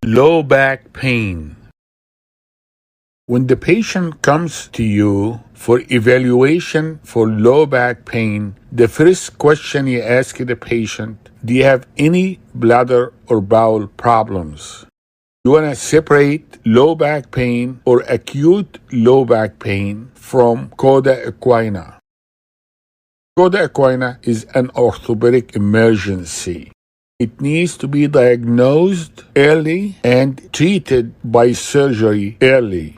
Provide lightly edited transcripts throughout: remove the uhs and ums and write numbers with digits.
Low back pain. When the patient comes to you for evaluation for low back pain, the first question you ask the patient, do you have any bladder or bowel problems? You want to separate low back pain or acute low back pain from coda equina. Coda equina is an orthopedic emergency. It needs to be diagnosed early and treated by surgery early.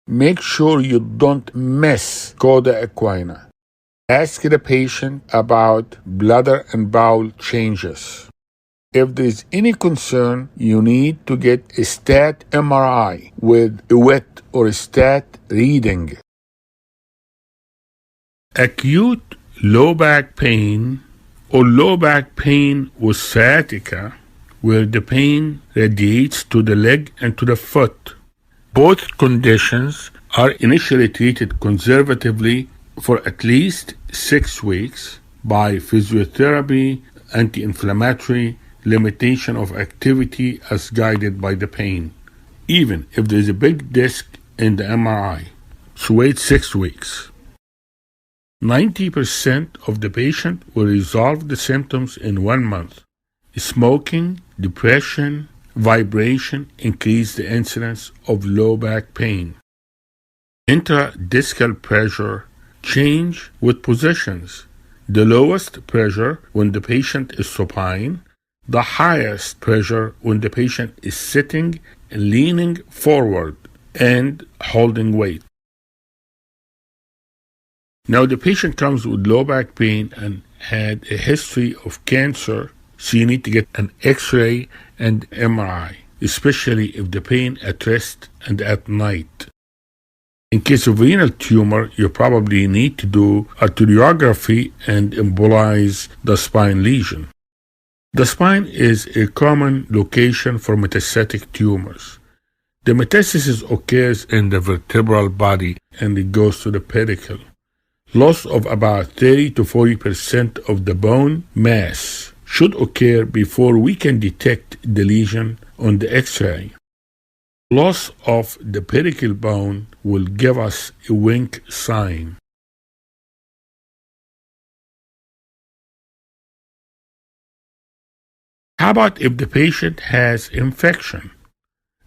Make sure you don't miss coda equina. Ask the patient about bladder and bowel changes. If there's any concern, you need to get a stat MRI with a wet or a stat reading. Acute low back pain or low back pain with sciatica, where the pain radiates to the leg and to the foot. Both conditions are initially treated conservatively for at least 6 weeks by physiotherapy, anti-inflammatory, limitation of activity as guided by the pain, even if there is a big disc in the MRI. So wait 6 weeks. 90% of the patient will resolve the symptoms in 1 month. Smoking, depression, vibration increase the incidence of low back pain. Intradiscal pressure change with positions. The lowest pressure when the patient is supine, the highest pressure when the patient is sitting, leaning forward, and holding weight. Now the patient comes with low back pain and had a history of cancer, so you need to get an X-ray and MRI, especially if the pain at rest and at night. In case of renal tumor, you probably need to do arteriography and embolize the spine lesion. The spine is a common location for metastatic tumors. The metastasis occurs in the vertebral body and it goes to the pedicle. Loss of about 30 to 40% of the bone mass should occur before we can detect the lesion on the X-ray. Loss of the pedicle bone will give us a wink sign. How about if the patient has infection?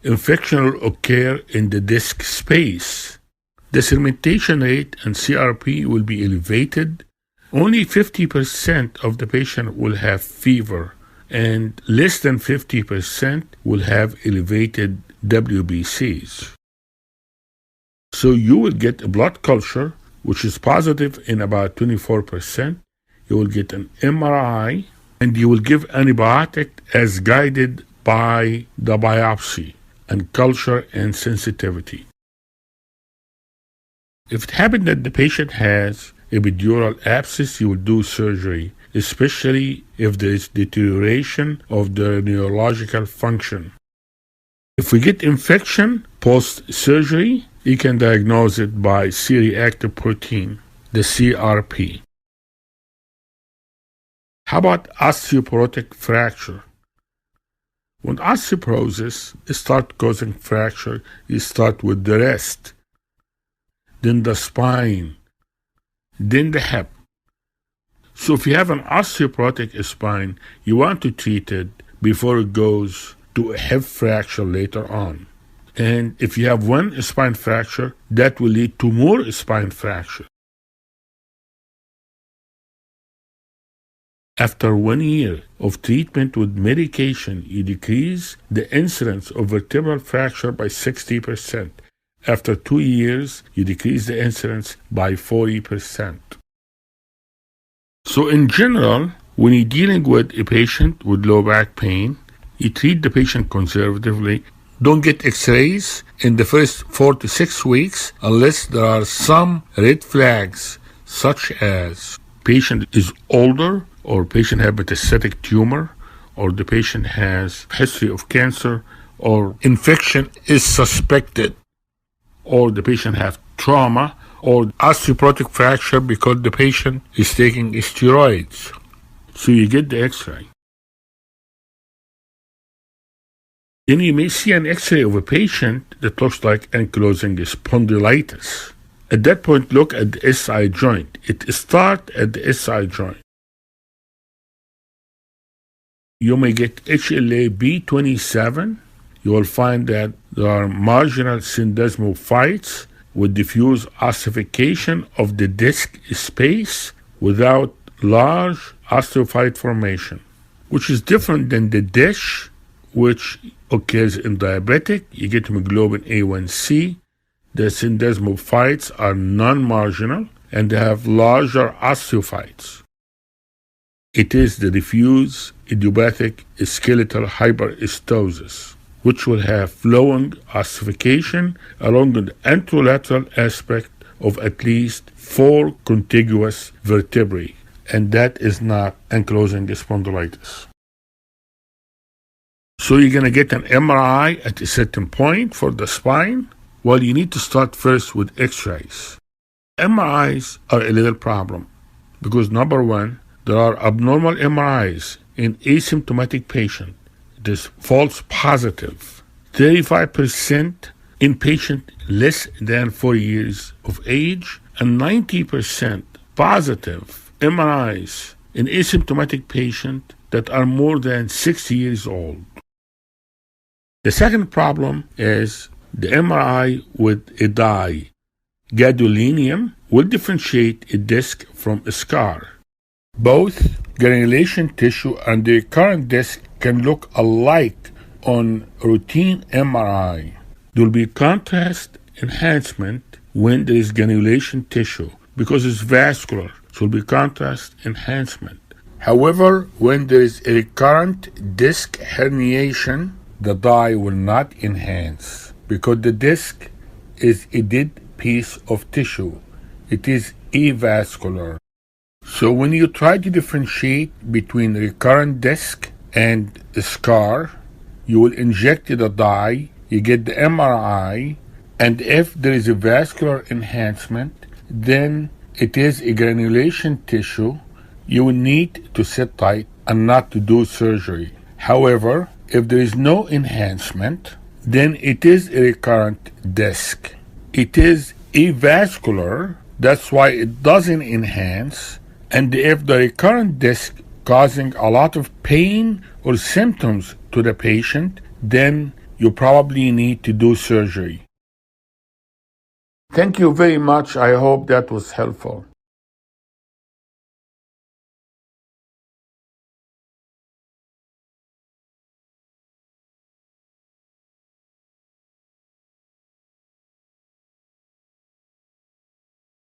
Infection will occur in the disc space. The segmentation rate and CRP will be elevated. Only 50% of the patient will have fever, and less than 50% will have elevated WBCs. So you will get a blood culture, which is positive in about 24%. You will get an MRI, and you will give antibiotic as guided by the biopsy and culture and sensitivity. If it happened that the patient has epidural abscess, you will do surgery, especially if there is deterioration of the neurological function. If we get infection post-surgery, you can diagnose it by C-reactive protein, the CRP. How about osteoporotic fracture? When osteoporosis starts causing fracture, you start with the wrist, then the spine, then the hip. So if you have an osteoporotic spine, you want to treat it before it goes to a hip fracture later on. And if you have one spine fracture, that will lead to more spine fracture. After 1 year of treatment with medication, you decrease the incidence of vertebral fracture by 60%. After 2 years, you decrease the incidence by 40%. So in general, when you're dealing with a patient with low back pain, you treat the patient conservatively. Don't get x-rays in the first 4 to 6 weeks unless there are some red flags, such as patient is older, or patient has metastatic tumor, or the patient has history of cancer, or infection is suspected, or the patient has trauma, or osteoporotic fracture because the patient is taking steroids. So you get the x-ray. Then you may see an X-ray of a patient that looks like ankylosing spondylitis. At that point, look at the SI joint. It starts at the SI joint. You may get HLA-B27. You will find that there are marginal syndesmophytes with diffuse ossification of the disc space without large osteophyte formation, which is different than the DISH, which occurs in diabetic. You get hemoglobin A1C. The syndesmophytes are non-marginal and they have larger osteophytes. It is the diffuse idiopathic skeletal hyperestosis, which will have flowing ossification along the anterolateral aspect of at least 4 contiguous vertebrae, and that is not ankylosing spondylitis. So you're going to get an MRI at a certain point for the spine. Well, you need to start first with X-rays. MRIs are a little problem because, number one, there are abnormal MRIs in asymptomatic patients. This false positive. 35% in patients less than 4 years of age, and 90% positive MRIs in asymptomatic patients that are more than 6 years old. The second problem is the MRI with a dye. Gadolinium will differentiate a disc from a scar. Both granulation tissue and the recurrent disc can look alike on routine MRI. There will be contrast enhancement when there is granulation tissue because it's vascular, so there will be contrast enhancement. However, when there is a recurrent disc herniation, the dye will not enhance because the disc is a dead piece of tissue. It is avascular. So when you try to differentiate between recurrent disc and a scar, you will inject the dye, you get the MRI, and if there is a vascular enhancement, then it is a granulation tissue. You will need to sit tight and not to do surgery. However, if there is no enhancement, then it is a recurrent disc. It is avascular, that's why it doesn't enhance. And if the recurrent disc causing a lot of pain or symptoms to the patient, then you probably need to do surgery. Thank you very much. I hope that was helpful.